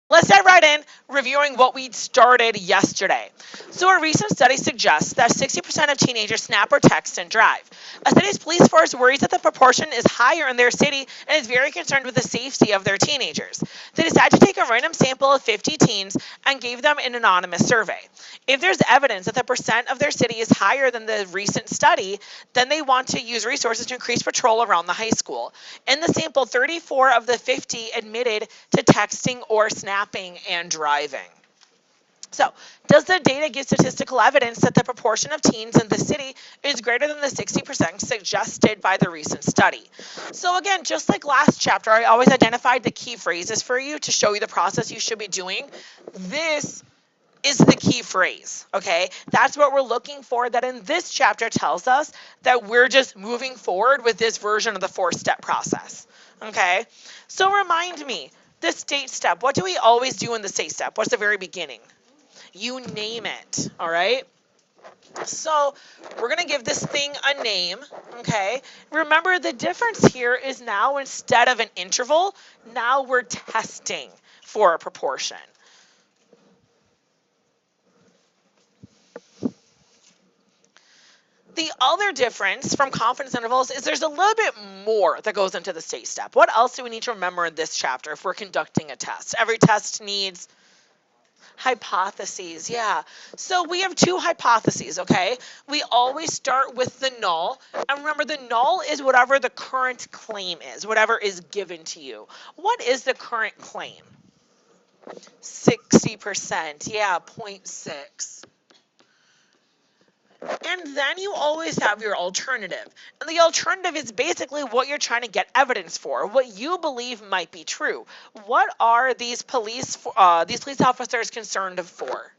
Let's dive right in, reviewing what we started yesterday. So, a recent study suggests that 60% of teenagers snap or text and drive. A city's police force worries that the proportion is higher in their city and is very concerned with the safety of their teenagers. They decided to take a random sample of 50 teens and gave them an anonymous survey. If there's evidence that the percent of their city is higher than the recent study, then they want to use resources to increase patrol around the high school. In the sample, 34 of the 50 admitted to texting or snapping and driving. So, does the data give statistical evidence that the proportion of teens in the city is greater than the 60% suggested by the recent study? So, again, just like last chapter, I always identified the key phrases for you to show you the process you should be doing. This is the key phrase, okay? That's what we're looking for. That in this chapter tells us that we're just moving forward with this version of the 4-step process, okay? So, remind me, the state step, what do we always do in the state step? What's the very beginning? You name it, all right? So we're going to give this thing a name, okay? Remember, the difference here is now instead of an interval, now we're testing for a proportion. The other difference from confidence intervals is there's a little bit more that goes into the state step. What else do we need to remember in this chapter if we're conducting a test? Every test needs hypotheses, yeah. So we have two hypotheses, okay? We always start with the null. And remember, the null is whatever the current claim is, whatever is given to you. What is the current claim? 60%, yeah, 0.6. And then you always have your alternative. And the alternative is basically what you're trying to get evidence for, what you believe might be true. What are these police officers concerned for?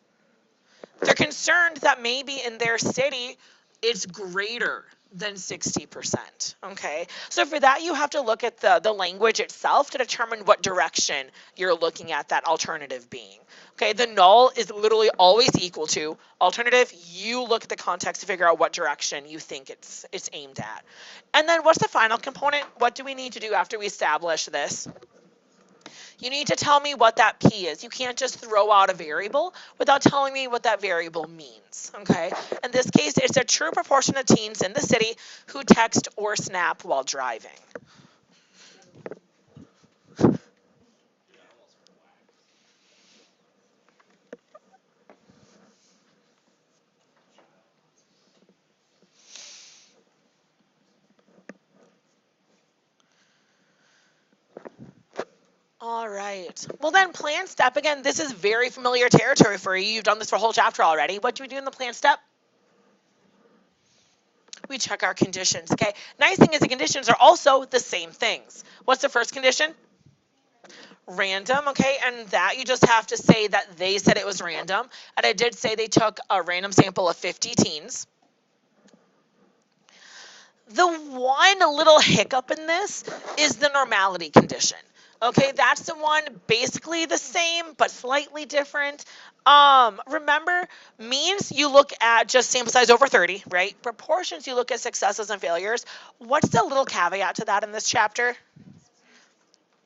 They're concerned that maybe in their city it's greater than 60%. Okay, so for that you have to look at the language itself to determine what direction you're looking at that alternative being. Okay, the null is literally always equal to alternative. You look at the context to figure out what direction you think it's aimed at. And then what's the final component? What do we need to do after we establish this? You need to tell me what that P is. You can't just throw out a variable without telling me what that variable means, okay? In this case, it's a true proportion of teens in the city who text or snap while driving. All right. Well, then plan step. Again, this is very familiar territory for you. You've done this for a whole chapter already. What do we do in the plan step? We check our conditions, okay? Nice thing is the conditions are also the same things. What's the first condition? Random, okay? And that you just have to say that they said it was random. And I did say they took a random sample of 50 teens. The one little hiccup in this is the normality condition. Okay, that's the one basically the same but slightly different. Remember, means you look at just sample size over 30, right? Proportions you look at successes and failures. What's the little caveat to that in this chapter?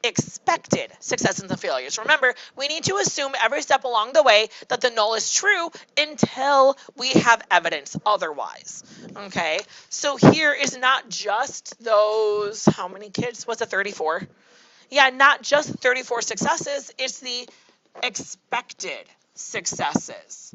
Expected successes and failures. Remember, we need to assume every step along the way that the null is true until we have evidence otherwise. Okay, so here is not just those, how many kids? What's it, 34? Yeah, not just 34 successes, it's the expected successes.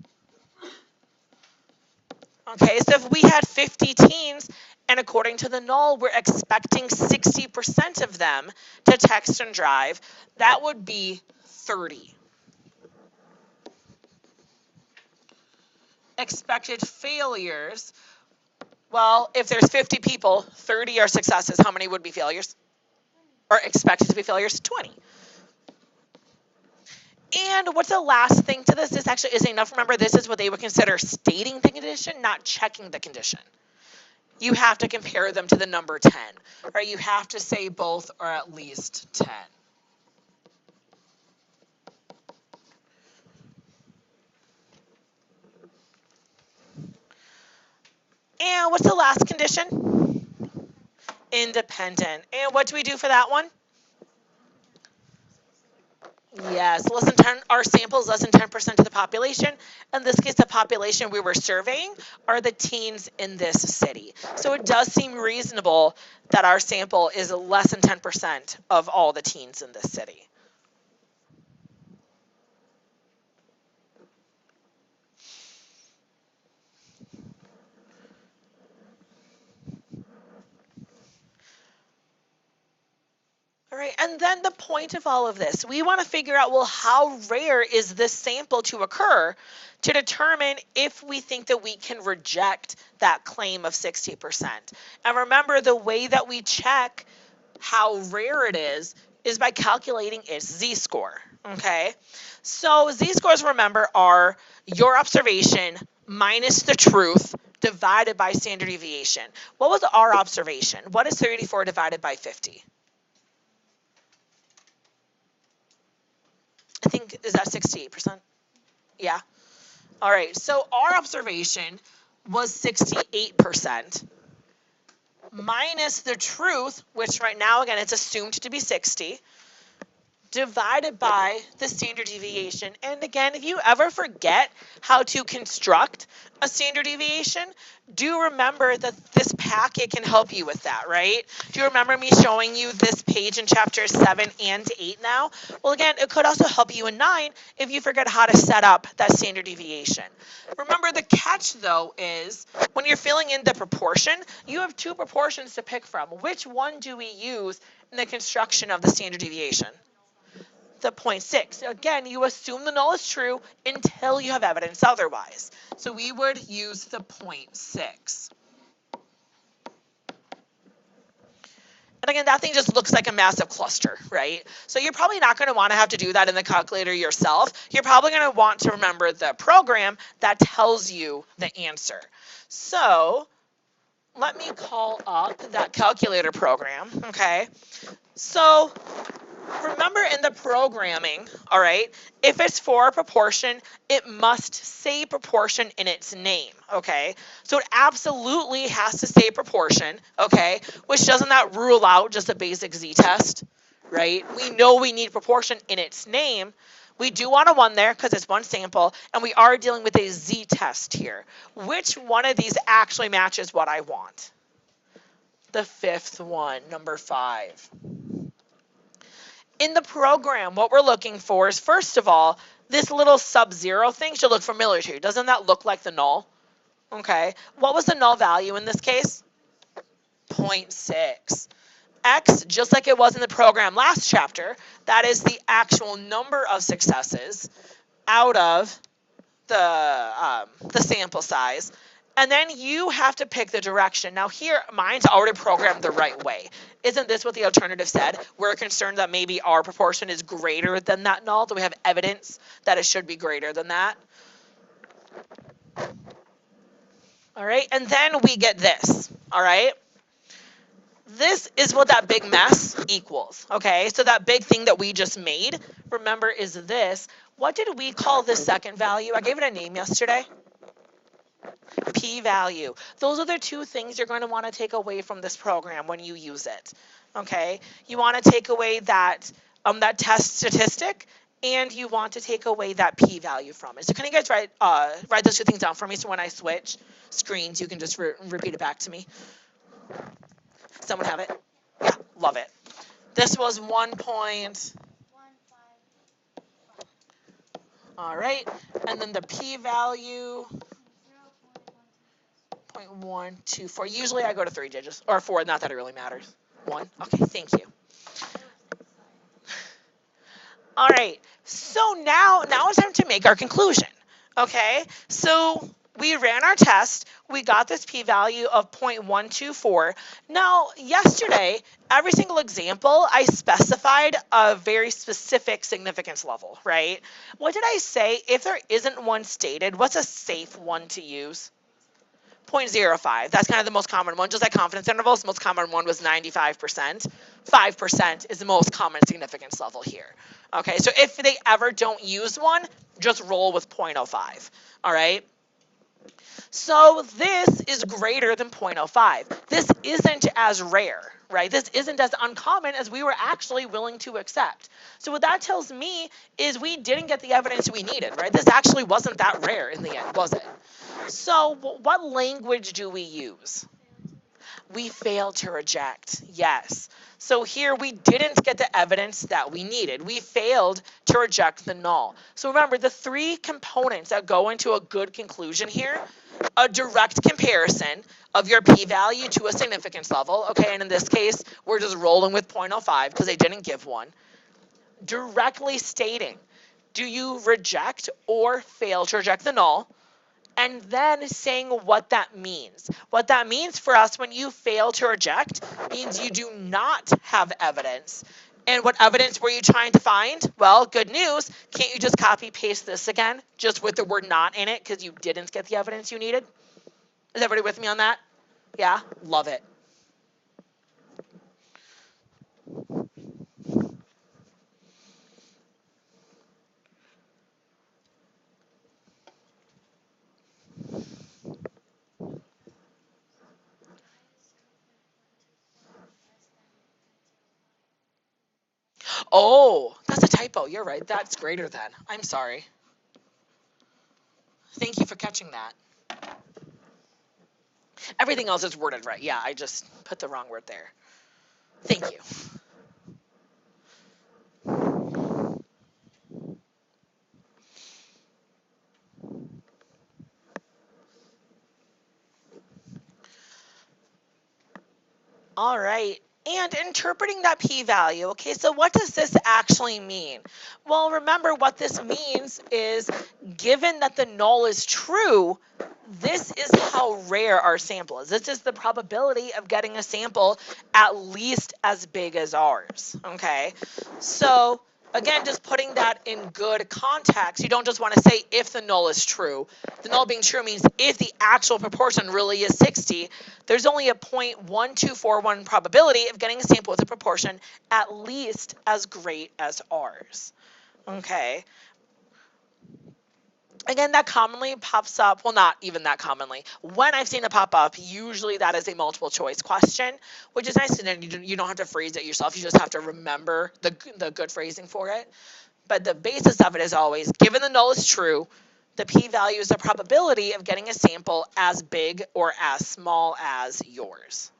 Okay, so if we had 50 teens, and according to the null, we're expecting 60% of them to text and drive, that would be 30. Expected failures, well, if there's 50 people, 30 are successes. How many would be failures? Or expected to be failures? 20. And what's the last thing to this? This actually isn't enough. Remember, this is what they would consider stating the condition, not checking the condition. You have to compare them to the number 10, or you have to say both or at least 10. And what's the last condition? Independent. And what do we do for that one? Yes, less than 10, our sample is less than 10% of the population. In this case, the population we were surveying are the teens in this city. So it does seem reasonable that our sample is less than 10% of all the teens in this city. All right, and then the point of all of this, we want to figure out, well, how rare is this sample to occur to determine if we think that we can reject that claim of 60%. And remember, the way that we check how rare it is by calculating its z-score, okay? So z-scores, remember, are your observation minus the truth divided by standard deviation. What was our observation? What is 34 divided by 50? I think, is that 68%? Yeah. All right. So our observation was 68% minus the truth, which right now, again, it's assumed to be 60, divided by the standard deviation. And again, if you ever forget how to construct a standard deviation, do remember that this packet can help you with that, right? Do you remember me showing you this page in chapter 7 and 8 now? Well, again, it could also help you in 9 if you forget how to set up that standard deviation. Remember, the catch, though, is when you're filling in the proportion, you have two proportions to pick from. Which one do we use in the construction of the standard deviation? The 0.6. Again, you assume the null is true until you have evidence otherwise. So we would use the 0.6. And again, that thing just looks like a massive cluster, right? So you're probably not going to want to have to do that in the calculator yourself. You're probably going to want to remember the program that tells you the answer. So let me call up that calculator program, okay? So remember, in the programming, all right, if it's for a proportion, it must say proportion in its name, okay? So it absolutely has to say proportion, okay, which doesn't that rule out just a basic z-test, right? We know we need proportion in its name. We do want a 1 there because it's one sample, and we are dealing with a z-test here. Which one of these actually matches what I want? The fifth one, number 5. In the program, what we're looking for is, first of all, this little sub-zero thing should look familiar to you. Doesn't that look like the null? Okay. What was the null value in this case? 0.6. X, just like it was in the program last chapter, that is the actual number of successes out of the sample size. And then you have to pick the direction. Now here, mine's already programmed the right way. Isn't this what the alternative said? We're concerned that maybe our proportion is greater than that null. Do we have evidence that it should be greater than that? All right, and then we get this, all right? This is what that big mess equals, okay? So that big thing that we just made, remember, is this. What did we call this second value? I gave it a name yesterday. P-value. Those are the two things you're going to want to take away from this program when you use it, okay? You want to take away that test statistic, and you want to take away that p-value from it. So can you guys write those two things down for me, so when I switch screens, you can just repeat it back to me? Someone have it? Yeah, love it. This was 1 point. All right, and then the p-value, 0.124. Usually I go to 3 digits, or 4, not that it really matters. 1, okay, thank you. All right, so now it's time to make our conclusion, okay? So we ran our test, we got this p-value of 0.124. Now, yesterday, every single example, I specified a very specific significance level, right? What did I say? If there isn't one stated, what's a safe one to use? 0.05. That's kind of the most common one. Just like confidence intervals, the most common one was 95%. 5% is the most common significance level here. Okay, so if they ever don't use one, just roll with 0.05. All right? So this is greater than 0.05. This isn't as rare, right? This isn't as uncommon as we were actually willing to accept. So what that tells me is we didn't get the evidence we needed, right? This actually wasn't that rare in the end, was it? So what language do we use? We failed to reject. Yes. So here we didn't get the evidence that we needed. We failed to reject the null. So remember the three components that go into a good conclusion here: a direct comparison of your p-value to a significance level. Okay, and in this case, we're just rolling with 0.05 because they didn't give one. Directly stating, do you reject or fail to reject the null? And then saying what that means. What that means for us when you fail to reject means you do not have evidence. And what evidence were you trying to find? Well, good news. Can't you just copy paste this again, just with the word not in it because you didn't get the evidence you needed? Is everybody with me on that? Yeah? Love it. Oh, that's a typo. You're right. That's greater than. I'm sorry. Thank you for catching that. Everything else is worded right. Yeah, I just put the wrong word there. Thank you. All right. And interpreting that p-value. Okay, so what does this actually mean? Well, remember what this means is given that the null is true, this is how rare our sample is. This is the probability of getting a sample at least as big as ours. Okay, so again, just putting that in good context, you don't just want to say if the null is true. The null being true means if the actual proportion really is 60, there's only a 0.1241 probability of getting a sample with a proportion at least as great as ours. Okay. Again, that commonly pops up, well, not even that commonly. When I've seen it pop up, usually that is a multiple choice question, which is nice, and then you don't have to phrase it yourself. You just have to remember the good phrasing for it. But the basis of it is always, given the null is true, the p-value is the probability of getting a sample as big or as small as yours.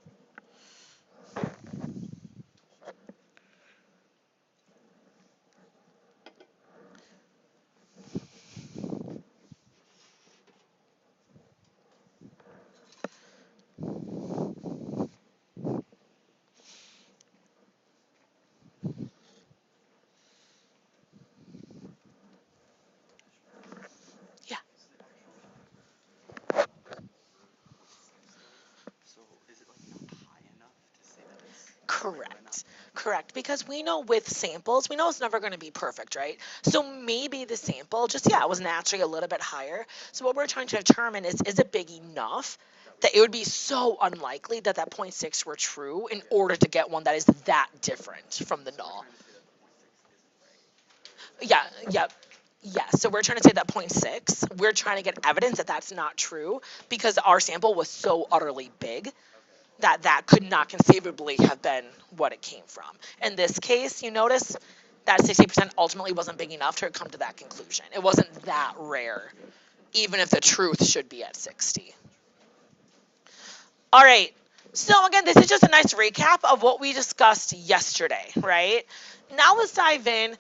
Yeah. Correct. Correct. Because we know with samples, we know it's never going to be perfect, right? So maybe the sample just, yeah, was naturally a little bit higher. So what we're trying to determine is it big enough that it would be so unlikely that that 0.6 were true in order to get one that is that different from the null. Yeah, yeah. Yeah, so we're trying to say that 0.6, we're trying to get evidence that that's not true because our sample was so utterly big that that could not conceivably have been what it came from. In this case, you notice that 60% ultimately wasn't big enough to come to that conclusion. It wasn't that rare, even if the truth should be at 60. All right. So again, this is just a nice recap of what we discussed yesterday, right? Now let's dive in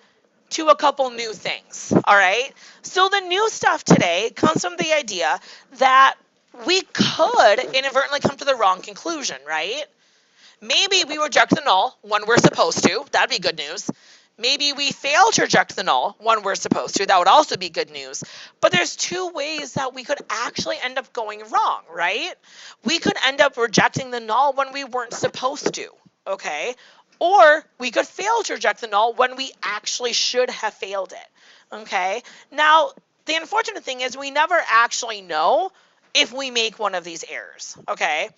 to a couple new things, all right? So the new stuff today comes from the idea that we could inadvertently come to the wrong conclusion, right? Maybe we reject the null when we're supposed to. That'd be good news. Maybe we fail to reject the null when we're supposed to. That would also be good news. But there's two ways that we could actually end up going wrong, right? We could end up rejecting the null when we weren't supposed to, okay? Or we could fail to reject the null when we actually should have failed it, okay? Now, the unfortunate thing is we never actually know if we make one of these errors, okay?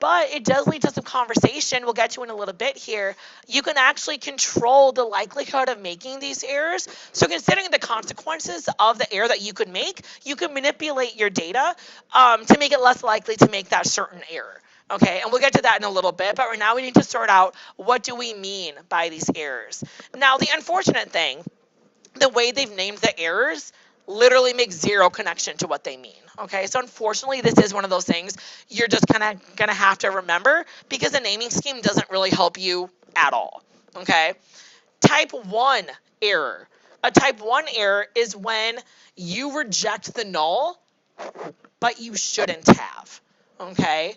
But it does lead to some conversation we'll get to in a little bit here. You can actually control the likelihood of making these errors. So considering the consequences of the error that you could make, you can manipulate your data to make it less likely to make that certain error. Okay, and we'll get to that in a little bit, but right now we need to sort out what do we mean by these errors. Now, the unfortunate thing, the way they've named the errors literally makes zero connection to what they mean. Okay, so unfortunately, this is one of those things you're just kind of gonna have to remember because the naming scheme doesn't really help you at all. Okay, type 1 error. A type 1 error is when you reject the null, but you shouldn't have. Okay,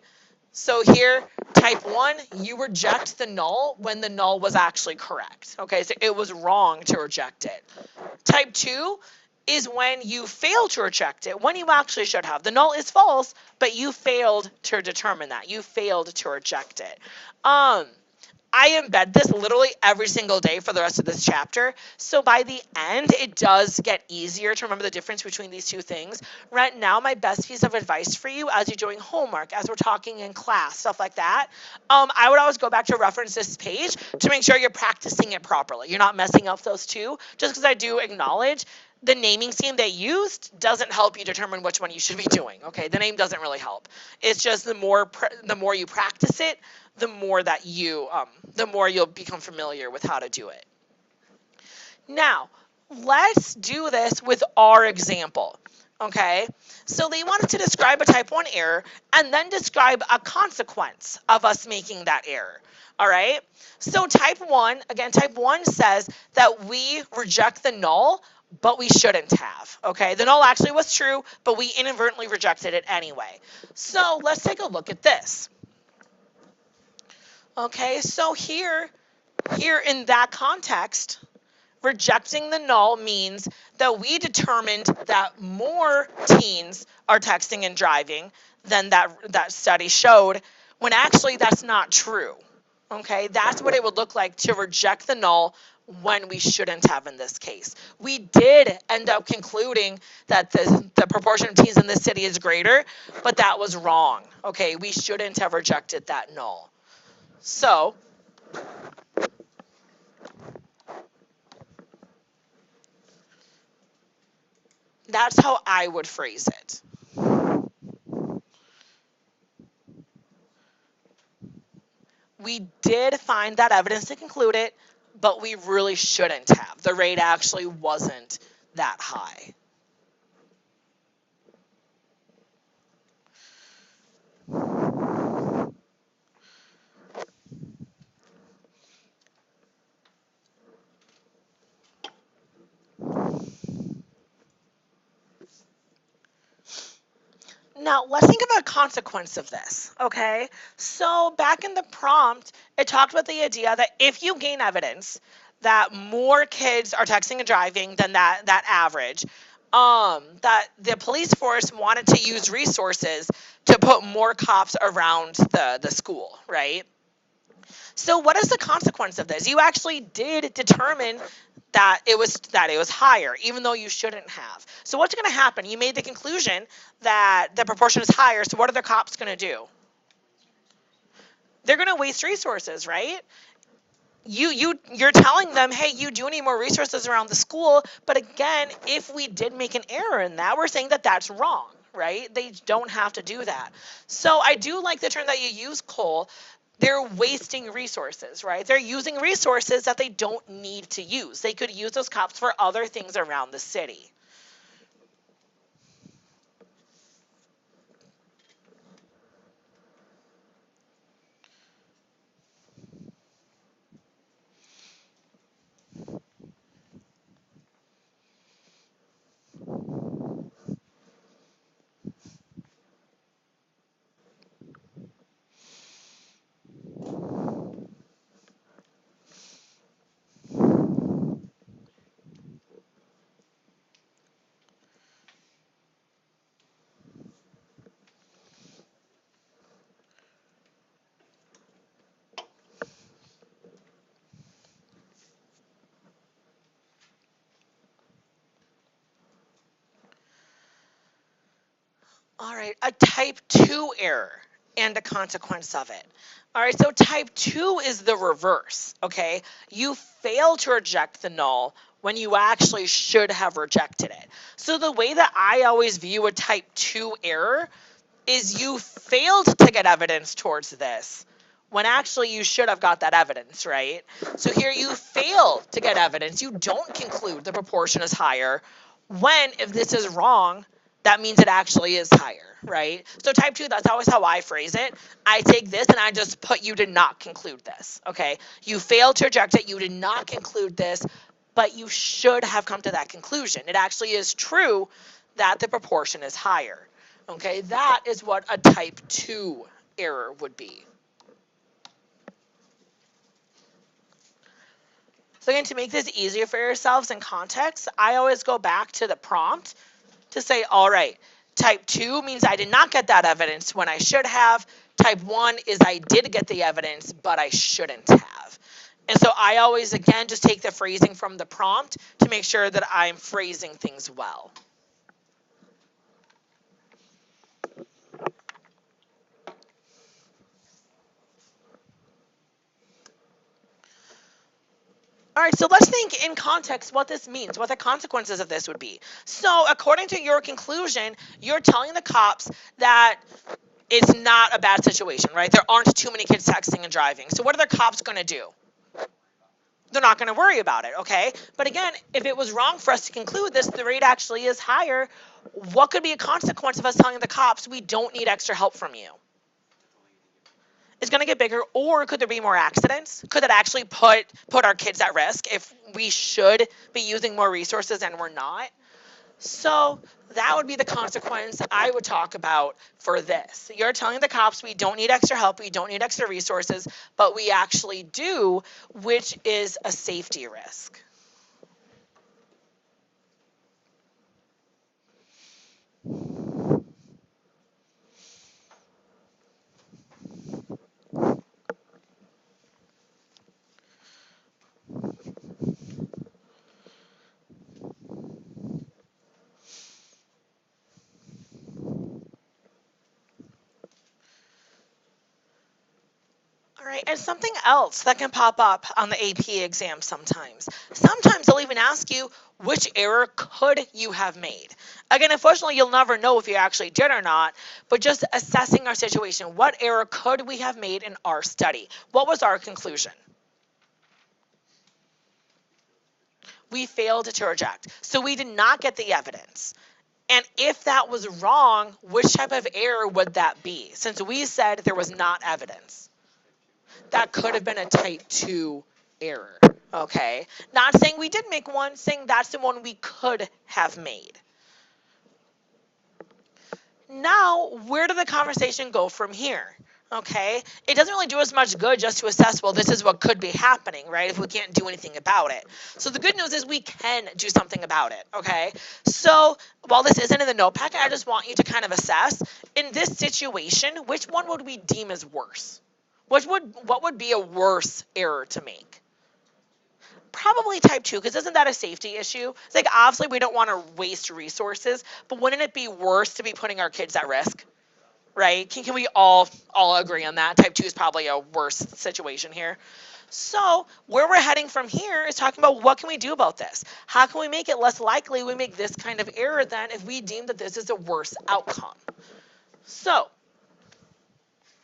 so here, type 1, you reject the null when the null was actually correct. Okay, so it was wrong to reject it. Type 2 is when you fail to reject it, when you actually should have. The null is false, but you failed to determine that. You failed to reject it. I embed this literally every single day for the rest of this chapter. So by the end, it does get easier to remember the difference between these two things. Right now, my best piece of advice for you as you're doing homework, as we're talking in class, stuff like that, I would always go back to reference this page to make sure you're practicing it properly. You're not messing up those two, just because I do acknowledge the naming scheme they used doesn't help you determine which one you should be doing. Okay, the name doesn't really help. It's just the more you practice it, the more you'll become familiar with how to do it. Now, let's do this with our example. Okay, so they wanted to describe a type 1 error and then describe a consequence of us making that error. All right, so type 1, again, type 1 says that we reject the null, but we shouldn't have. Okay, the null actually was true, but we inadvertently rejected it anyway. So let's take a look at this. Okay, so here in that context, rejecting the null means that we determined that more teens are texting and driving than that study showed, when actually that's not true. Okay, that's what it would look like to reject the null when we shouldn't have in this case. We did end up concluding that the proportion of teens in this city is greater, but that was wrong. Okay, we shouldn't have rejected that null. So that's how I would phrase it. We did find that evidence to conclude it, but we really shouldn't have. The rate actually wasn't that high. Now, let's think about a consequence of this, okay? So, back in the prompt, it talked about the idea that if you gain evidence that more kids are texting and driving than that average, that the police force wanted to use resources to put more cops around the school, right? So what is the consequence of this? You actually did determine that it was higher, even though you shouldn't have. So what's going to happen? You made the conclusion that the proportion is higher. So what are the cops going to do? They're going to waste resources, right? You're telling them, hey, you do need more resources around the school. But again, if we did make an error in that, we're saying that that's wrong, right? They don't have to do that. So I do like the term that you use, Cole. They're wasting resources, right? They're using resources that they don't need to use. They could use those cops for other things around the city. All right, a type 2 error and a consequence of it. All right, so type 2 is the reverse, okay? You fail to reject the null when you actually should have rejected it. So the way that I always view a type 2 error is you failed to get evidence towards this when actually you should have got that evidence, right? So here you fail to get evidence. You don't conclude the proportion is higher when, if this is wrong, that means it actually is higher, right? So type 2, that's always how I phrase it. I take this and I just put you did not conclude this, okay? You failed to reject it. You did not conclude this, but you should have come to that conclusion. It actually is true that the proportion is higher. Okay, that is what a type 2 error would be. So again, to make this easier for yourselves in context, I always go back to the prompt to say, all right, type 2 means I did not get that evidence when I should have. Type 1 is I did get the evidence, but I shouldn't have. And so I always, again, just take the phrasing from the prompt to make sure that I'm phrasing things well. All right, so let's think in context what this means, what the consequences of this would be. So, according to your conclusion, you're telling the cops that it's not a bad situation, right? There aren't too many kids texting and driving. So, what are the cops going to do? They're not going to worry about it, okay? But again, if it was wrong for us to conclude this, the rate actually is higher. What could be a consequence of us telling the cops we don't need extra help from you? Is going to get bigger, or could there be more accidents? Could it actually put our kids at risk if we should be using more resources and we're not? So that would be the consequence I would talk about for this. You're telling the cops we don't need extra help, we don't need extra resources, but we actually do, which is a safety risk. All right, and something else that can pop up on the AP exam sometimes. Sometimes they'll even ask you, which error could you have made? Again, unfortunately, you'll never know if you actually did or not, but just assessing our situation. What error could we have made in our study? What was our conclusion? We failed to reject. So we did not get the evidence. And if that was wrong, which type of error would that be? Since we said there was not evidence. That could have been a type 2 error, okay? Not saying we did make one, saying that's the one we could have made. Now, where did the conversation go from here? Okay, it doesn't really do us much good just to assess, well, this is what could be happening, right, if we can't do anything about it. So the good news is we can do something about it, okay? So while this isn't in the note packet, I just want you to kind of assess, in this situation, which one would we deem as worse? What would be a worse error to make? Probably type 2, because isn't that a safety issue? It's like, obviously, we don't want to waste resources, but wouldn't it be worse to be putting our kids at risk? Right? Can we all agree on that? Type 2 is probably a worse situation here. So where we're heading from here is talking about what can we do about this? How can we make it less likely we make this kind of error then if we deem that this is a worse outcome? So,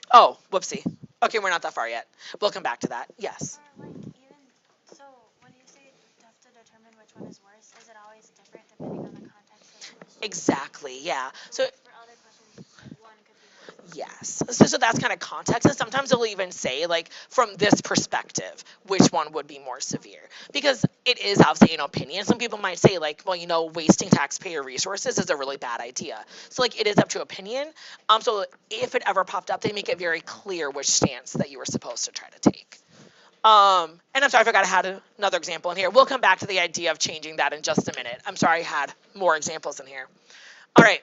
oh, whoopsie. Okay, we're not that far yet. We'll come back to that. Yes. So when you say you have to determine which one is worse, is it always different depending on the context of the question? Exactly, yeah. So for other questions, one could be worse. yes. So that's kind of context. And sometimes they'll even say, like, from this perspective, which one would be more severe. Because it is obviously an opinion. Some people might say, like, well, wasting taxpayer resources is a really bad idea. So, like, it is up to opinion. So if it ever popped up, they make it very clear which stance that you were supposed to try to take. And I'm sorry, I forgot I had another example in here. We'll come back to the idea of changing that in just a minute. I'm sorry I had more examples in here. All right.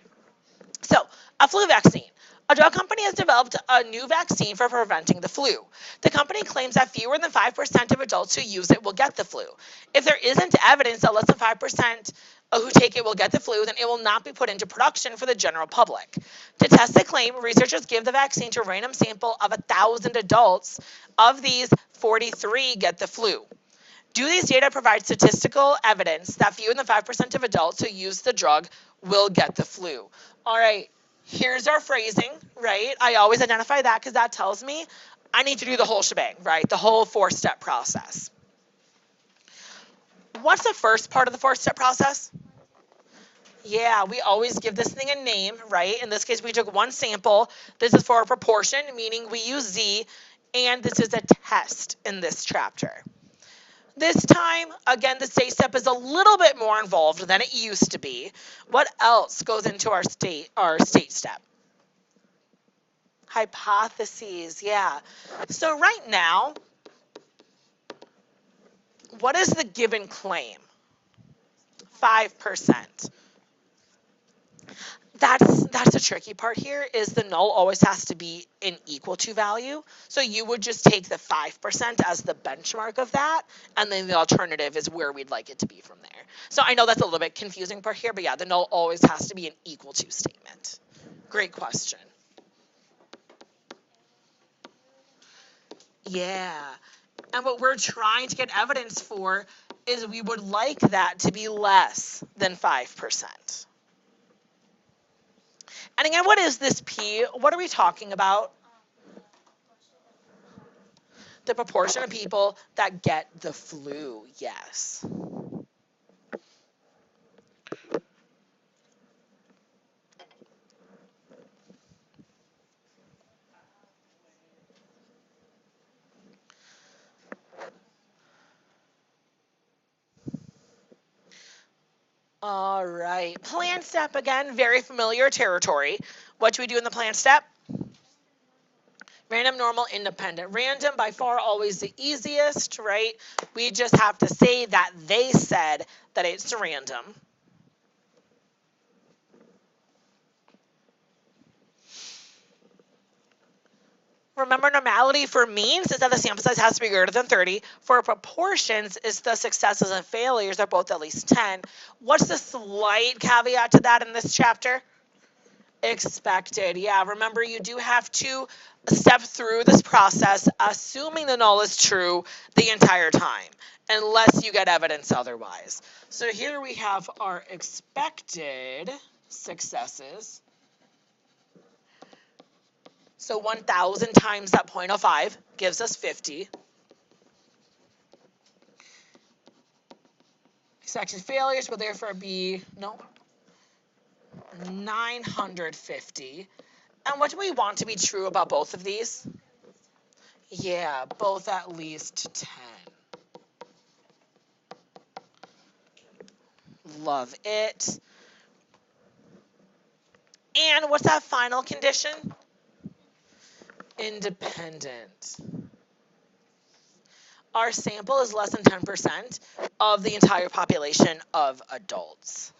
So, a flu vaccine. A drug company has developed a new vaccine for preventing the flu. The company claims that fewer than 5% of adults who use it will get the flu. If there isn't evidence that less than 5% who take it will get the flu, then it will not be put into production for the general public. To test the claim, researchers give the vaccine to a random sample of 1,000 adults. Of these, 43 get the flu. Do these data provide statistical evidence that fewer than 5% of adults who use the drug will get the flu? All right, here's our phrasing, right? I always identify that because that tells me I need to do the whole shebang, right? The whole four-step process. What's the first part of the four-step process? Yeah, we always give this thing a name, right? In this case, we took one sample. This is for a proportion, meaning we use Z, and this is a test in this chapter. This time, again, the state step is a little bit more involved than it used to be. What else goes into our state step? Hypotheses, yeah. So right now, what is the given claim? 5%. That's the tricky part here is the null always has to be an equal to value. So you would just take the 5% as the benchmark of that, and then the alternative is where we'd like it to be from there. So I know that's a little bit confusing part here, but yeah, the null always has to be an equal to statement. Great question. Yeah. And what we're trying to get evidence for is we would like that to be less than 5%. And again, what is this P? What are we talking about? The proportion of people that get the flu, yes. All right, plan step again, very familiar territory. What do we do in the plan step? Random, normal, independent. Random, by far, always the easiest, right? We just have to say that they said that it's random. Remember, normality for means is that the sample size has to be greater than 30. For proportions, is the successes and failures are both at least 10. What's the slight caveat to that in this chapter? Expected. Yeah, remember, you do have to step through this process assuming the null is true the entire time, unless you get evidence otherwise. So here we have our expected successes. So 1,000 times that 0.05 gives us 50. Expected failures will therefore be, 950. And what do we want to be true about both of these? Yeah, both at least 10. Love it. And what's that final condition? Independent. Our sample is less than 10% of the entire population of adults.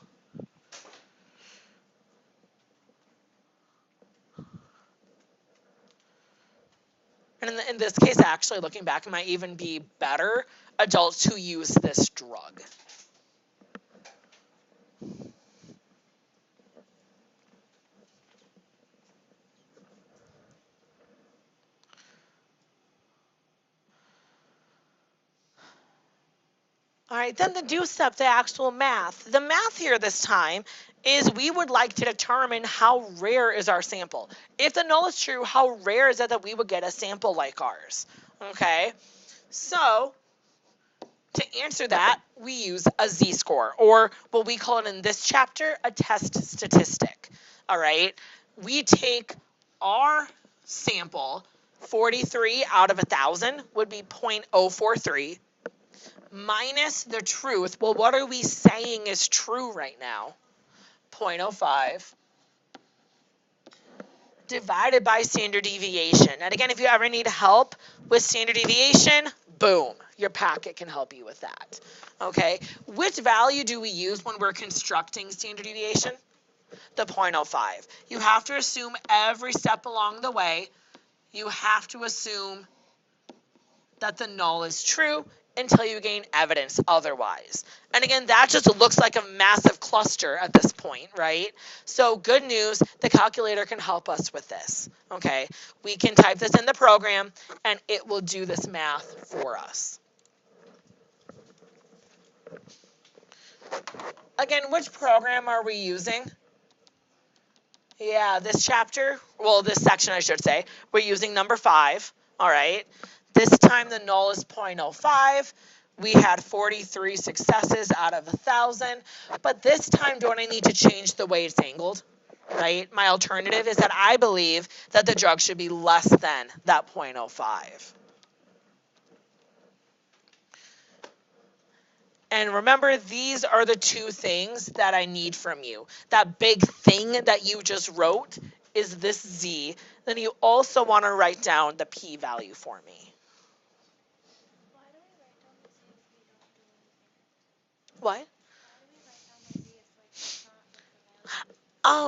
And in this case, actually, looking back, it might even be better adults who use this drug. All right, then the do step, the actual math. The math here this time is we would like to determine how rare is our sample. If the null is true, how rare is it that we would get a sample like ours? Okay, so to answer that, we use a z-score, or what we call it in this chapter, a test statistic. All right, we take our sample, 43 out of 1,000 would be 0.043, minus the truth. Well, what are we saying is true right now? 0.05 divided by standard deviation. And again, if you ever need help with standard deviation, boom, your packet can help you with that. Okay, which value do we use when we're constructing standard deviation? the 0.05. You have to assume every step along the way, you have to assume that the null is true until you gain evidence otherwise. And again, that just looks like a massive cluster at this point, right? So good news, the calculator can help us with this, okay? We can type this in the program and it will do this math for us. Again, which program are we using? Yeah, this chapter, well, this section, I should say, we're using number 5, all right? This time the null is 0.05. We had 43 successes out of 1,000, but this time don't I need to change the way it's angled, right? My alternative is that I believe that the drug should be less than that 0.05. And remember, these are the two things that I need from you. That big thing that you just wrote is this Z. Then you also want to write down the p-value for me. Why do we write down the Z if we don't do anything? What? Why do we write down the Z if like it's not like the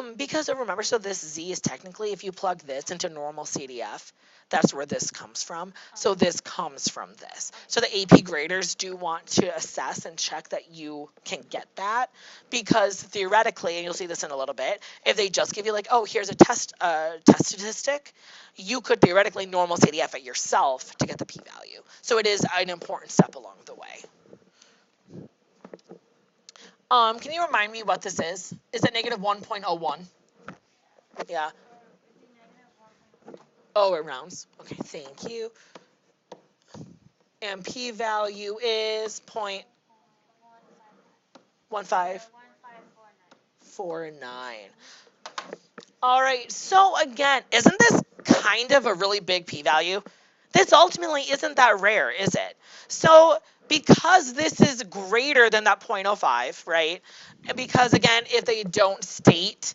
value? Because remember, so this Z is technically, if you plug this into normal CDF, that's where this comes from. So this comes from this. So the AP graders do want to assess and check that you can get that, because theoretically, and you'll see this in a little bit, if they just give you like, oh, here's a test statistic, you could theoretically normal CDF it yourself to get the p-value. So it is an important step along the way. Can you remind me what this is? Is it negative 1.01? Yeah. It'd be -1.02. Oh, it rounds. Okay, thank you. And p-value is 0.15. 1549. All right, so again, isn't this kind of a really big p-value? This ultimately isn't that rare, is it? So because this is greater than that 0.05, right? Because again, if they don't state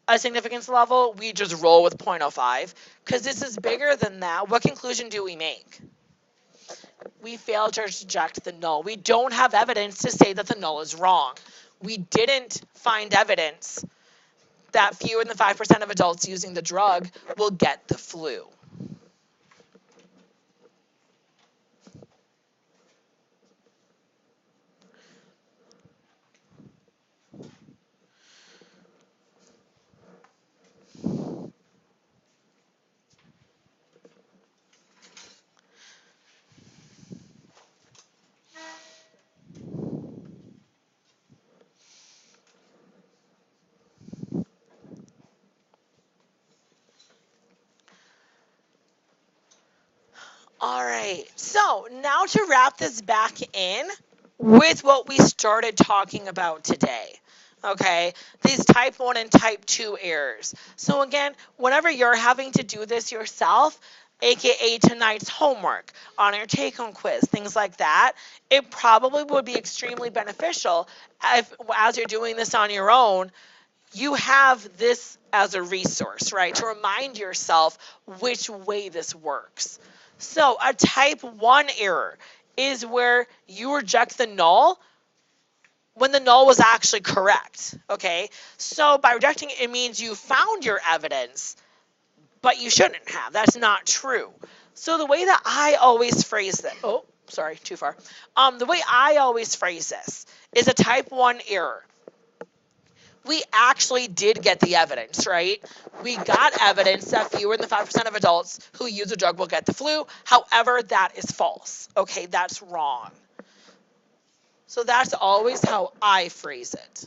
a significance level, we just roll with 0.05. Because this is bigger than that, what conclusion do we make? We fail to reject the null. We don't have evidence to say that the null is wrong. We didn't find evidence that fewer than 5% of adults using the drug will get the flu. All right, so now to wrap this back in with what we started talking about today. Okay, these type 1 and type 2 errors. So again, whenever you're having to do this yourself, aka tonight's homework, on your take-home quiz, things like that, it probably would be extremely beneficial if, as you're doing this on your own, you have this as a resource, right? To remind yourself which way this works. So a type 1 error is where you reject the null when the null was actually correct, okay? So by rejecting it, it means you found your evidence, but you shouldn't have. That's not true. So the way that I always phrase this, oh, sorry, too far. The way I always phrase this is a type 1 error. We actually did get the evidence, right? We got evidence that fewer than 5% of adults who use a drug will get the flu. However, that is false. Okay, that's wrong. So that's always how I phrase it.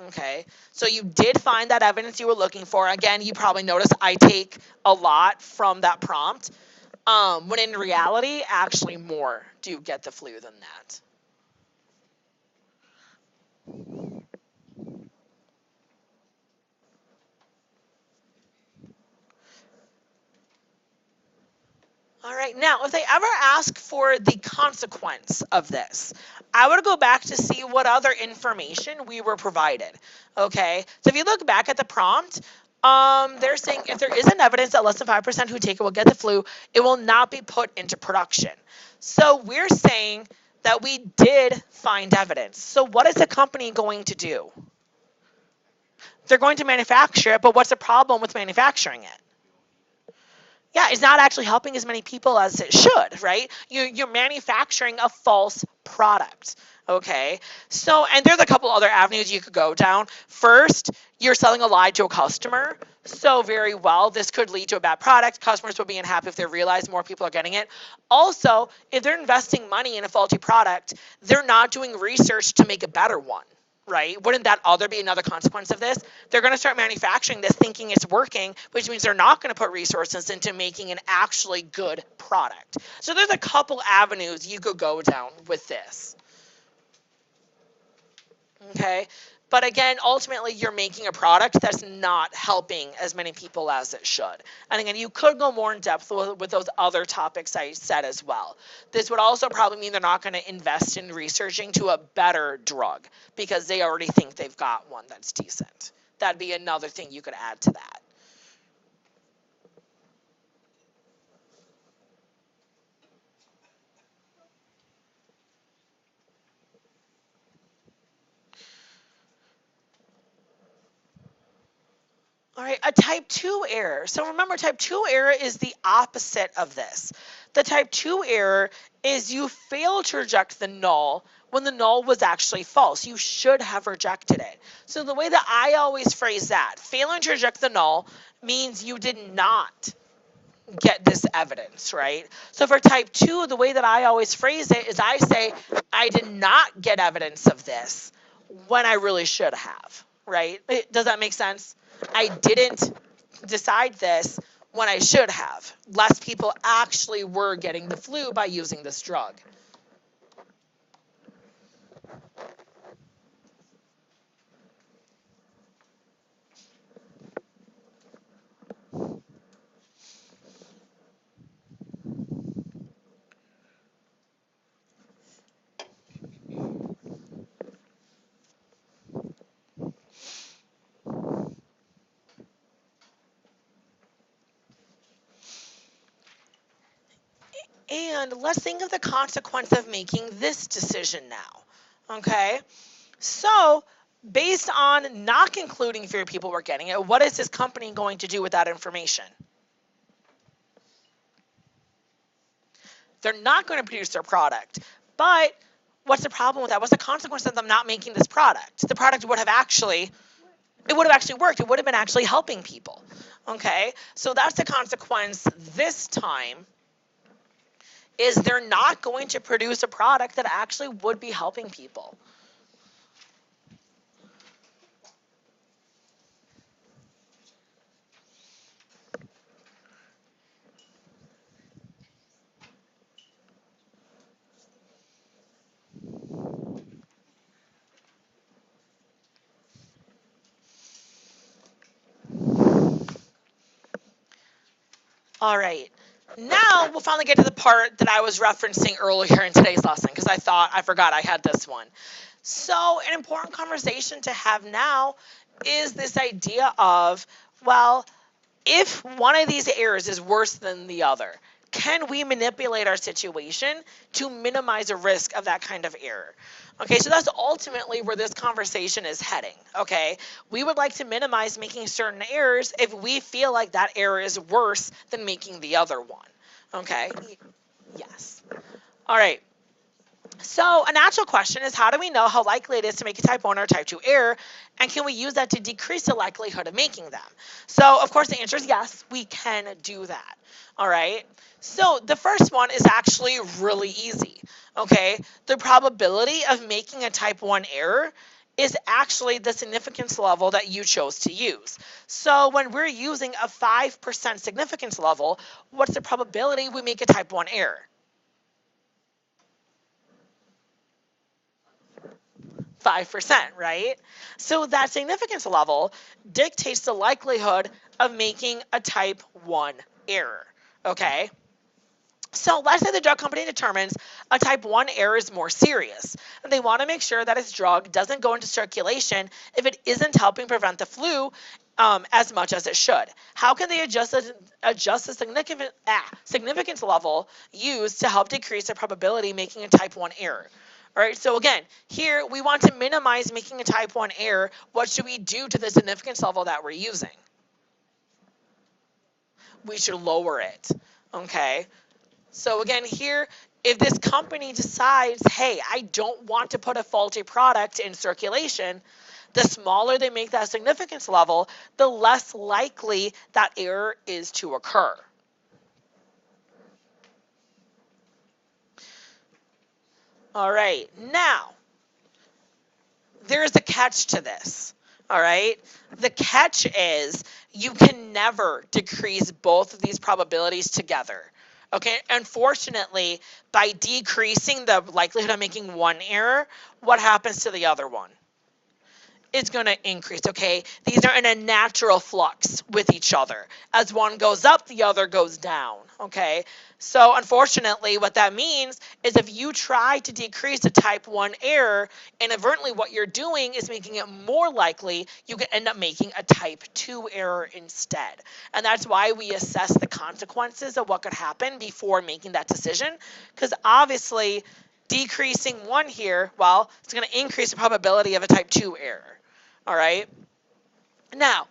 Okay, so you did find that evidence you were looking for. Again, you probably noticed I take a lot from that prompt, when in reality, actually more do get the flu than that. All right, now if they ever ask for the consequence of this, I would go back to see what other information we were provided. Okay, so if you look back at the prompt, they're saying if there isn't evidence that less than 5% who take it will get the flu, it will not be put into production. So we're saying that we did find evidence. So what is the company going to do? They're going to manufacture it, but what's the problem with manufacturing it? Yeah, it's not actually helping as many people as it should, right? You're manufacturing a false product. Okay, so and there's a couple other avenues you could go down. First, you're selling a lie to a customer. So very well, this could lead to a bad product. Customers will be unhappy if they realize more people are getting it. Also, if they're investing money in a faulty product, they're not doing research to make a better one, right? Wouldn't that other be another consequence of this? They're going to start manufacturing this thinking it's working, which means they're not going to put resources into making an actually good product. So there's a couple avenues you could go down with this. Okay? But again, ultimately, you're making a product that's not helping as many people as it should. And again, you could go more in depth with those other topics I said as well. This would also probably mean they're not going to invest in researching to a better drug because they already think they've got one that's decent. That'd be another thing you could add to that. All right, a type 2 error. So remember, type 2 error is the opposite of this. The type 2 error is you fail to reject the null when the null was actually false. You should have rejected it. So the way that I always phrase that, failing to reject the null means you did not get this evidence, right? So for type 2, the way that I always phrase it is I say, I did not get evidence of this when I really should have, right? Does that make sense? I didn't decide this when I should have. Less people actually were getting the flu by using this drug. And let's think of the consequence of making this decision now. Okay? So, based on not concluding fewer people were getting it, what is this company going to do with that information? They're not going to produce their product. But what's the problem with that? What's the consequence of them not making this product? The product would have actually worked. It would have been actually helping people. Okay? So that's the consequence this time is they're not going to produce a product that actually would be helping people. All right. Now we'll finally get to the part that I was referencing earlier in today's lesson because I forgot I had this one. So an important conversation to have now is this idea of, well, if one of these errors is worse than the other, can we manipulate our situation to minimize the risk of that kind of error? Okay, so that's ultimately where this conversation is heading. Okay, we would like to minimize making certain errors if we feel like that error is worse than making the other one. Okay, yes. All right. So a natural question is, how do we know how likely it is to make a type 1 or type 2 error, and can we use that to decrease the likelihood of making them? So of course the answer is yes, we can do that. All right. So the first one is actually really easy. Okay. The probability of making a type 1 error is actually the significance level that you chose to use. So when we're using a 5% significance level, what's the probability we make a type 1 error? 5%, right? So that significance level dictates the likelihood of making a type 1 error, okay? So let's say the drug company determines a type 1 error is more serious, and they want to make sure that its drug doesn't go into circulation if it isn't helping prevent the flu as much as it should. How can they adjust the significance level used to help decrease the probability of making a type 1 error? All right, so again, here we want to minimize making a type 1 error. What should we do to the significance level that we're using? We should lower it. Okay, so again, here, if this company decides, hey, I don't want to put a faulty product in circulation, the smaller they make that significance level, the less likely that error is to occur. All right, now, there's a catch to this. All right, the catch is you can never decrease both of these probabilities together. Okay, unfortunately, by decreasing the likelihood of making one error, what happens to the other one? Is going to increase, okay? These are in a natural flux with each other. As one goes up, the other goes down, okay? So unfortunately, what that means is if you try to decrease a type 1 error, inadvertently what you're doing is making it more likely you can end up making a type 2 error instead. And that's why we assess the consequences of what could happen before making that decision, because obviously decreasing one here, well, it's going to increase the probability of a type 2 error. All right. Now,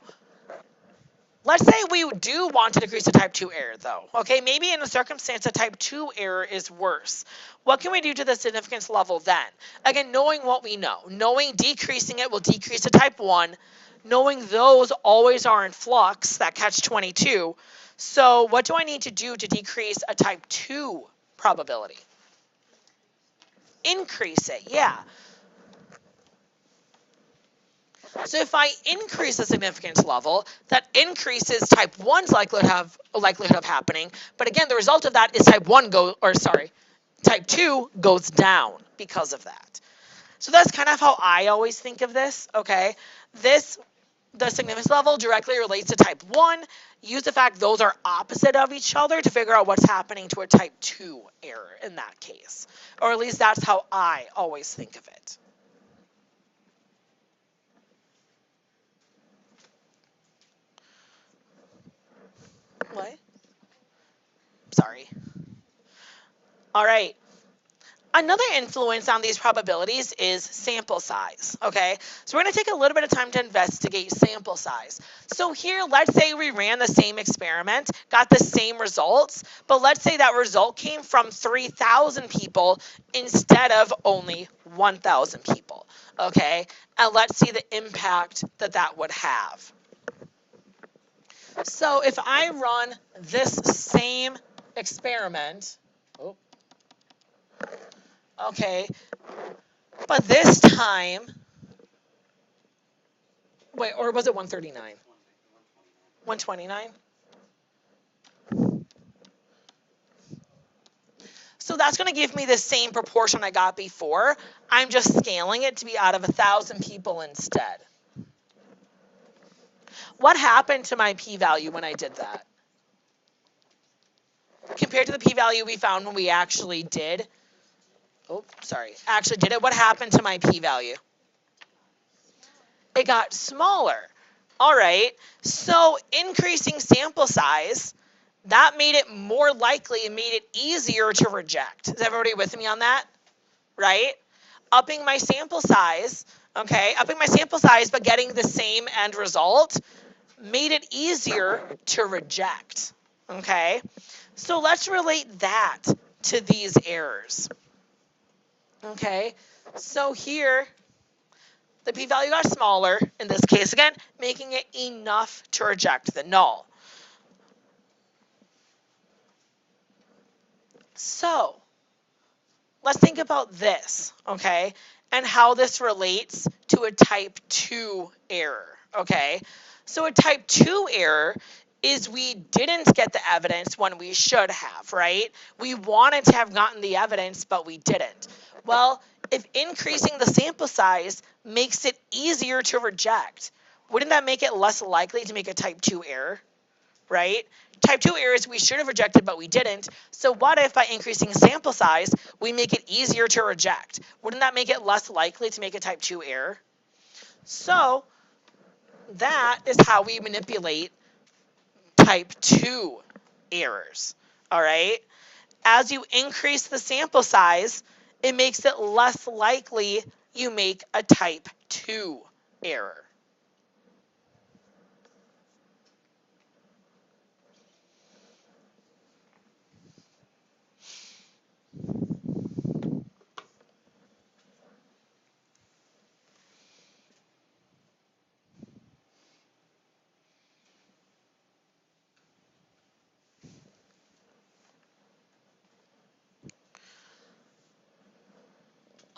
let's say we do want to decrease a type 2 error, though. Okay, maybe in a circumstance a type 2 error is worse. What can we do to the significance level then? Again, knowing what we know, knowing decreasing it will decrease a type 1, knowing those always are in flux, that catch 22. So what do I need to do to decrease a type 2 probability? Increase it, yeah. So if I increase the significance level, that increases type 1's likelihood of happening. But again, the result of that is type 2 goes down because of that. So that's kind of how I always think of this, okay? The significance level directly relates to type 1. Use the fact those are opposite of each other to figure out what's happening to a type 2 error in that case. Or at least that's how I always think of it. What? Sorry. All right. Another influence on these probabilities is sample size, okay? So we're going to take a little bit of time to investigate sample size. So here, let's say we ran the same experiment, got the same results, but let's say that result came from 3,000 people instead of only 1,000 people, okay? And let's see the impact that that would have. So if I run this same experiment, okay, but this time, wait, or was it 139? 129? So that's going to give me the same proportion I got before. I'm just scaling it to be out of 1,000 people instead. What happened to my p-value when I did that? Compared to the p-value we found when we actually did it, what happened to my p-value? It got smaller. All right, so increasing sample size, that made it more likely and made it easier to reject. Is everybody with me on that? Right? Upping my sample size, but getting the same end result made it easier to reject. Okay? So let's relate that to these errors. Okay? So here, the p-value got smaller, in this case again, making it enough to reject the null. So, let's think about this, okay, and how this relates to a type 2 error, okay? So a type 2 error is we didn't get the evidence when we should have, right? We wanted to have gotten the evidence, but we didn't. Well, if increasing the sample size makes it easier to reject, wouldn't that make it less likely to make a type 2 error, right? Type 2 errors we should have rejected, but we didn't. So what if by increasing sample size, we make it easier to reject? Wouldn't that make it less likely to make a type 2 error? So that is how we manipulate type 2 errors, all right? As you increase the sample size, It makes it less likely you make a type 2 error.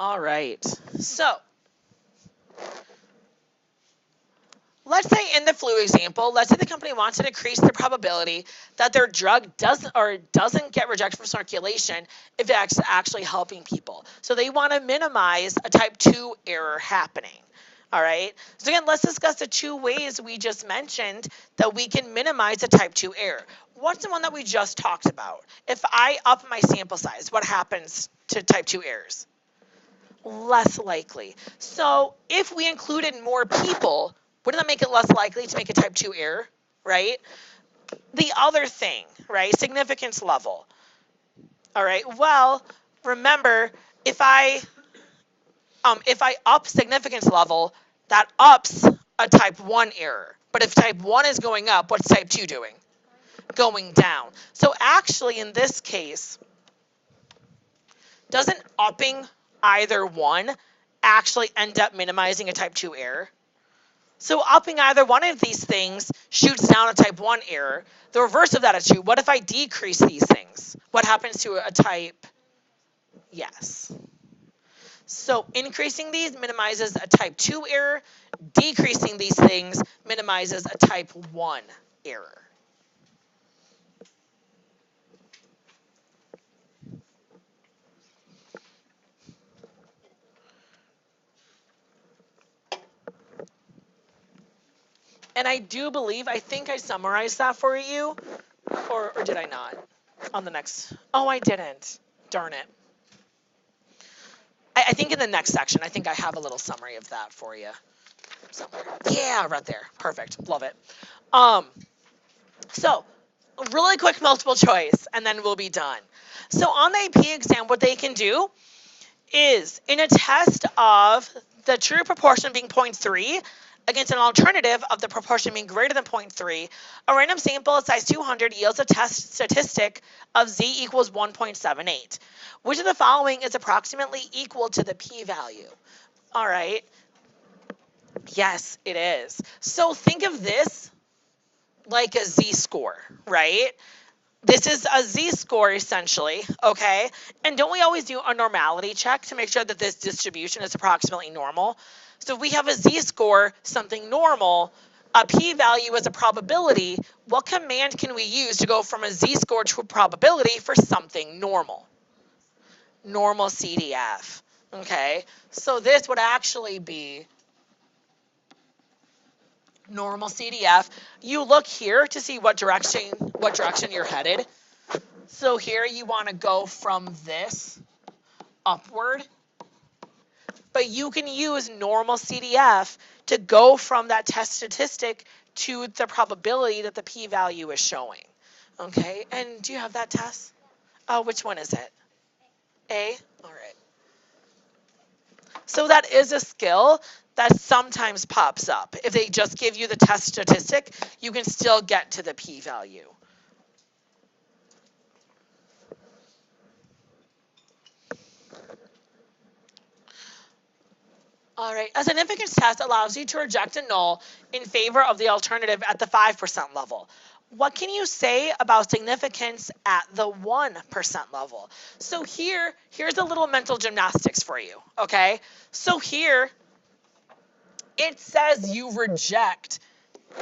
All right. So let's say in the flu example, let's say the company wants to decrease the probability that their drug doesn't get rejected from circulation if it's actually helping people. So they want to minimize a type 2 error happening. All right. So again, let's discuss the two ways we just mentioned that we can minimize a type 2 error. What's the one that we just talked about? If I up my sample size, what happens to type 2 errors? Less likely. So if we included more people, wouldn't that make it less likely to make a type 2 error, right? The other thing, right? Significance level. All right. Well, remember, if I up significance level, that ups a type 1 error. But if type 1 is going up, what's type 2 doing? Going down. So actually in this case, doesn't upping either one actually end up minimizing a type 2 error? So upping either one of these things shoots down a type 1 error. The reverse of that is true. What if I decrease these things? What happens to a type? Yes. So increasing these minimizes a type 2 error. Decreasing these things minimizes a type 1 error. And I do believe, I think I summarized that for you, or did I not? On the next, oh, I didn't. Darn it. I think in the next section, I think I have a little summary of that for you somewhere. Yeah, right there. Perfect. Love it. Um, so really quick multiple choice, and then we'll be done. So on the AP exam, what they can do is in a test of the true proportion being 0.3 against an alternative of the proportion being greater than 0.3, a random sample of size 200 yields a test statistic of z equals 1.78. Which of the following is approximately equal to the p-value? All right. Yes, it is. So think of this like a z-score, right? This is a z-score essentially, okay? And don't we always do a normality check to make sure that this distribution is approximately normal? So if we have a z-score, something normal, a p-value is a probability, what command can we use to go from a z-score to a probability for something normal? Normal CDF, okay? So this would actually be normal CDF. You look here to see what direction you're headed. So here you want to go from this upward, but you can use normal CDF to go from that test statistic to the probability that the p-value is showing. Okay, and do you have that test? Oh, which one is it? A? All right. So that is a skill that sometimes pops up. If they just give you the test statistic, you can still get to the p-value. All right. A significance test allows you to reject a null in favor of the alternative at the 5% level. What can you say about significance at the 1% level? So here's a little mental gymnastics for you, okay? So here, it says you reject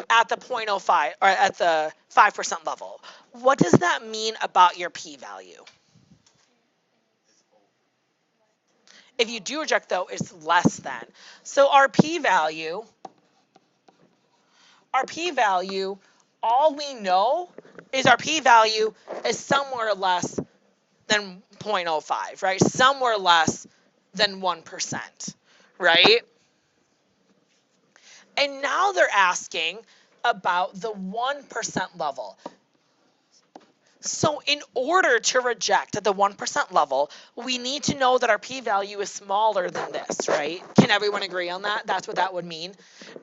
at the 0.05 or at the 5% level. What does that mean about your p-value? If you do reject, though, it's less than. So our p-value, all we know is our p-value is somewhere less than 0.05, right? Somewhere less than 1%, right? And now they're asking about the 1% level. So in order to reject at the 1% level, we need to know that our p-value is smaller than this, right? Can everyone agree on that? That's what that would mean.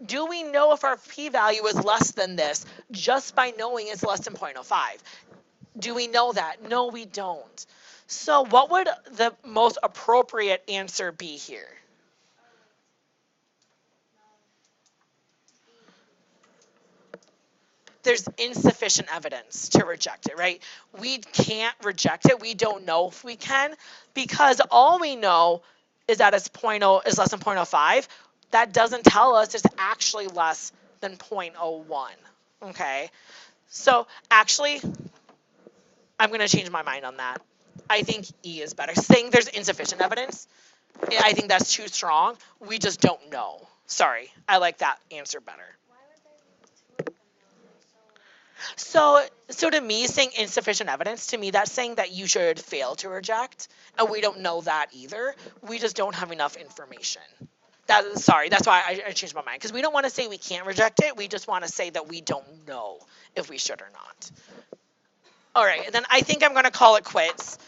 Do we know if our p-value is less than this just by knowing it's less than 0.05? Do we know that? No, we don't. So what would the most appropriate answer be here? There's insufficient evidence to reject it, right? We can't reject it. We don't know if we can because all we know is that it's is less than 0.05. That doesn't tell us it's actually less than 0.01. Okay. So actually, I'm going to change my mind on that. I think E is better. Saying there's insufficient evidence, I think that's too strong. We just don't know. Sorry. I like that answer better. Why would there be two of them though? They're so. So to me, saying insufficient evidence, to me, that's saying that you should fail to reject, and we don't know that either. We just don't have enough information. Sorry, that's why I changed my mind because we don't want to say we can't reject it. We just want to say that we don't know if we should or not. All right, and then I think I'm going to call it quits.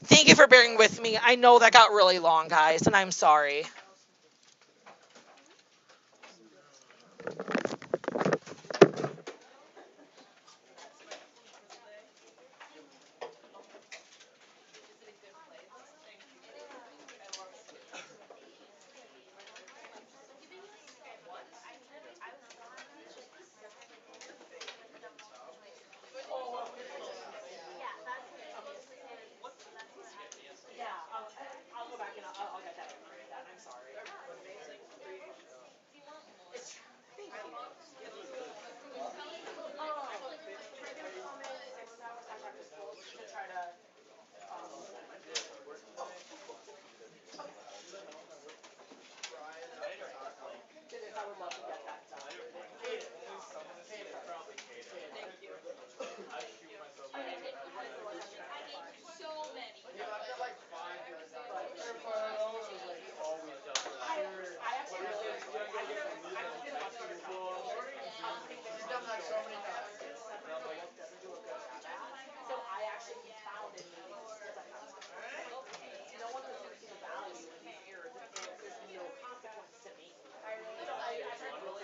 Thank you for bearing with me. I know that got really long, guys, and I'm sorry. Yeah, I'll go back and I'll get that information. I'm sorry. To try to I would love to get that done. So I actually found in meetings no one was going to see the value in these errors if there's no consequence to me. So I tried really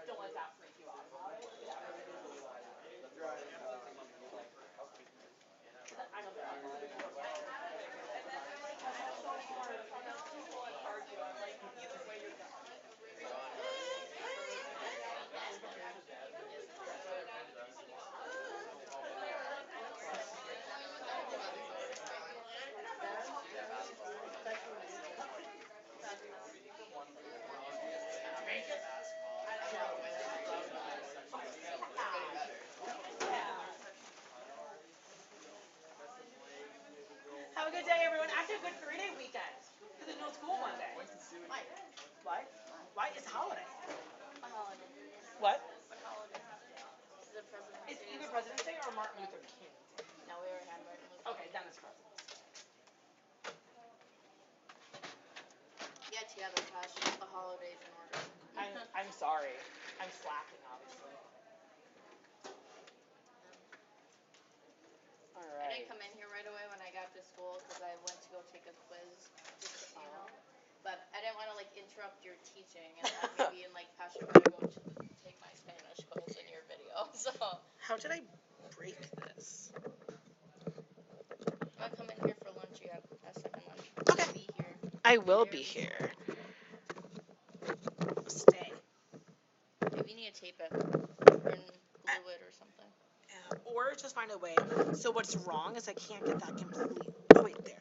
don't let that freak you out. Have a good day, everyone. Actually, a good 3-day weekend. Because there's no school Monday. Why? What? Why? It's a holiday. A holiday. What? What holiday? Is it President's It's Day? either President's Day or Martin Luther King. No, we already had Martin Luther Okay, King. then it's President's Day. Get together, Tash. Get the holidays in order. I'm sorry. I'm slacking, obviously. All I right. didn't come in here right away when I got to school because I went to go take a quiz, just so you know. But I didn't want to like interrupt your teaching and have you be in like Passion Gotta go to take my Spanish quiz in your video. So How did I break this? I'm gonna come in here for lunch. You have a second lunch. Okay. Be here. I will be here. Stay. Maybe you need to tape it or glue it or something. or just find a way. So what's wrong is I can't get that complete. Oh wait, there.